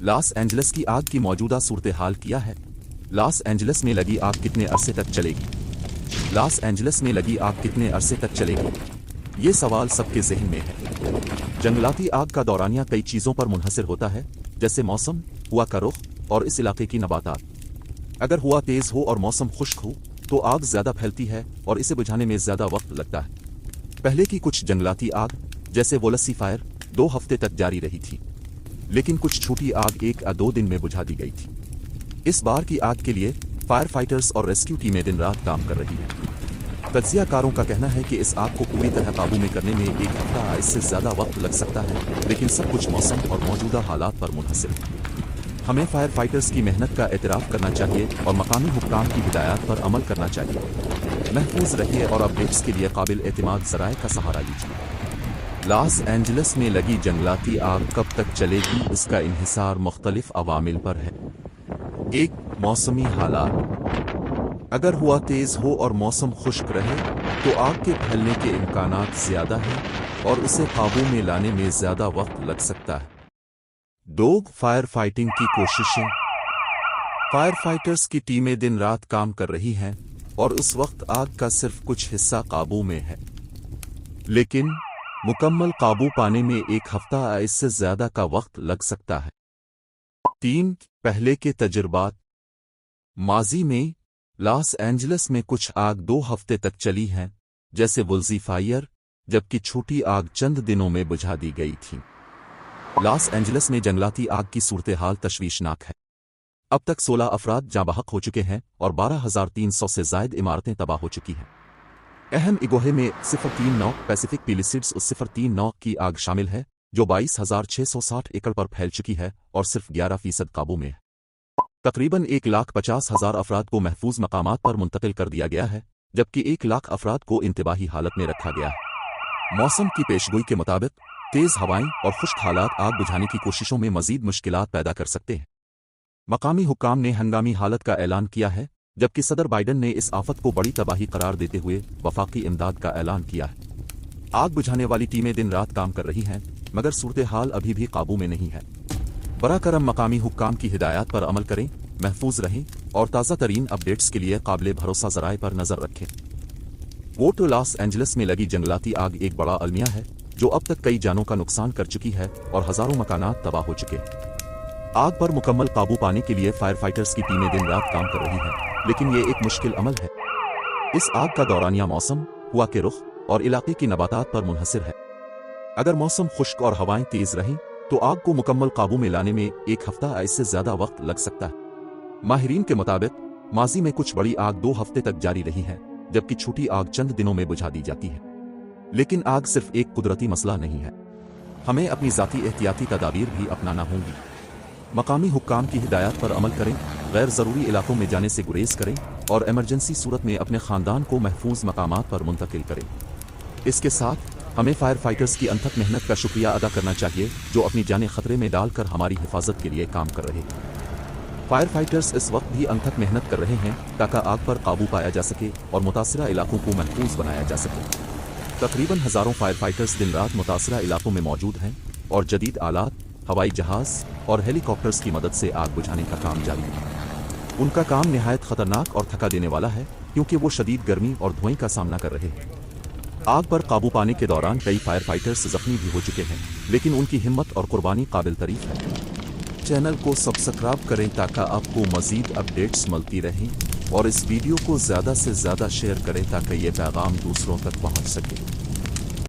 Los Angeles की आग की मौजूदा सूरत हाल क्या है? लॉस एंजलिस में लगी आग कितने अरसे तक चलेगी? लॉस एंजलिस में लगी आग कितने अरसे तक चलेगी? ये सवाल सबके ज़हन में है। जंगलाती आग का दौरानिया कई चीज़ों पर मुनहसर होता है, जैसे मौसम, हवा का रुख और इस इलाके की नबातात। अगर हवा तेज़ हो और मौसम खुश्क हो तो आग ज़्यादा फैलती है और इसे बुझाने में ज़्यादा वक्त लगता है। पहले की कुछ जंगलाती आग, जैसे वोलसी फायर, 2 हफ्ते तक जारी रही थी, लेकिन कुछ छोटी आग 1 या 2 दिन में बुझा दी गई थी। इस बार की आग के लिए फायर फाइटर्स और रेस्क्यू टीमें दिन रात काम कर रही हैं। तज्जियाकारों का कहना है कि इस आग को पूरी तरह काबू में करने में 1 हफ्ता या इससे ज़्यादा वक्त लग सकता है, लेकिन सब कुछ मौसम और मौजूदा हालात पर मुनहसर है। हमें फायर फाइटर्स की मेहनत का एतराफ़ करना चाहिए और मकामी हुक्काम की हिदायत पर अमल करना चाहिए। महफूज रहिए और अपडेट्स के लिए काबिल एतमाद ज़राए का सहारा लीजिए। लॉस एंजलिस में लगी जंगलाती आग कब तक चलेगी? इसका इन्हिसार मुख्तलिफ अवामिल पर है। 1. मौसमी हालात। अगर हवा तेज़ हो और मौसम खुश्क रहे तो आग के फैलने के इम्कानात ज़्यादा हैं और उसे काबू में लाने में ज़्यादा वक्त लग सकता है। 2. फायर फाइटिंग की कोशिशें। फायर फाइटर्स की टीमें दिन रात काम कर रही हैं और उस वक्त आग का सिर्फ कुछ हिस्सा काबू में है, लेकिन मुकम्मल काबू पाने में 1 हफ्ता या इससे ज़्यादा का वक्त लग सकता है। 3. पहले के तजुर्बात। माजी में लॉस एंजलिस में कुछ आग 2 हफ्ते तक चली हैं, जैसे वुल्जी फायर, जबकि छोटी आग चंद दिनों में बुझा दी गई थी। लॉस एंजलिस में जंगलाती आग की सूरत हाल तशवीशनाक है। अब तक 16 अफराद जाँ बहक हो चुके हैं और 12,300 से ज़ायद इमारतें तबाह हो चुकी हैं। अहम इगोहे में 039 पैसिफिक पिलिसिड्स 039 की आग शामिल है, जो 22,660 एकड़ पर फैल चुकी है और सिर्फ 11% काबू में है। तकरीबन 1,50,000 अफराद को महफूज मकामात पर मुंतकिल कर दिया गया है, जबकि 1 लाख अफराद को इंतबाही हालत में रखा गया है। मौसम की पेशगोई के मुताबिक तेज़ हवाएं और खुश्क हालात आग बुझाने की कोशिशों में मजीद मुश्किलात पैदा कर सकते हैं। मकामी हुक्काम ने हंगामी हालत का ऐलान किया है, जबकि सदर बाइडन ने इस आफत को बड़ी तबाही करार देते हुए वफाकी इमदाद का ऐलान किया है। आग बुझाने वाली टीमें दिन रात काम कर रही हैं, मगर सूरत हाल अभी भी काबू में नहीं है। बराकरम मकामी हुक्काम की हिदायत पर अमल करें, महफूज रहें और ताज़ा तरीन अपडेट्स के लिए काबिल भरोसा ज़राए पर नज़र रखें। वो लॉस एंजलिस में लगी जंगलाती आग एक बड़ा अलमिया है, जो अब तक कई जानों का नुकसान कर चुकी है और हज़ारों मकानात तबाह हो चुके हैं। आग पर मुकम्मल काबू पाने के लिए फायर फाइटर्स की टीमें दिन रात काम कर रही हैं, लेकिन ये एक मुश्किल अमल है। इस आग का दौरानिया मौसम, हवा के रुख और इलाके की नबातात पर मुनहसर है। अगर मौसम खुश्क और हवाएं तेज रहें तो आग को मुकम्मल काबू में लाने में 1 हफ्ता या इससे ज़्यादा वक्त लग सकता है। माहिरीन के मुताबिक माजी में कुछ बड़ी आग 2 हफ्ते तक जारी रही है, जबकि छोटी आग चंद दिनों में बुझा दी जाती है। लेकिन आग सिर्फ एक कुदरती मसला नहीं है। हमें अपनी ज़ाती एहतियाती तदाबीर भी अपनाना होंगी। मकामी हुक्काम की हिदायत पर अमल करें, गैर ज़रूरी इलाकों में जाने से गुरेज करें और एमरजेंसी सूरत में अपने ख़ानदान को महफूज मकामात पर मुंतकिल करें। इसके साथ हमें फायर फाइटर्स की अनथक मेहनत का शुक्रिया अदा करना चाहिए, जो अपनी जानें खतरे में डालकर हमारी हिफाजत के लिए काम कर रहे हैं। फायर फाइटर्स इस वक्त भी अनथक मेहनत कर रहे हैं ताकि आग पर काबू पाया जा सके और मुतासरा इलाकों को महफूज बनाया जा सके। तकरीबन हज़ारों फायर फाइटर्स दिन रात मुतासरा इलाकों में मौजूद हैं और जदीद आलात, हवाई जहाज़ और हेलीकॉप्टर्स की मदद से आग बुझाने का काम जारी है। उनका काम निहायत ख़तरनाक और थका देने वाला है, क्योंकि वो शदीद गर्मी और धुएं का सामना कर रहे हैं। आग पर काबू पाने के दौरान कई फायर फाइटर्स जख्मी भी हो चुके हैं, लेकिन उनकी हिम्मत और कुर्बानी काबिल तारीफ है। चैनल को सब्सक्राइब करें ताकि आपको मज़ीद अपडेट्स मिलती रहें और इस वीडियो को ज़्यादा से ज़्यादा शेयर करें ताकि ये पैगाम दूसरों तक पहुँच सके।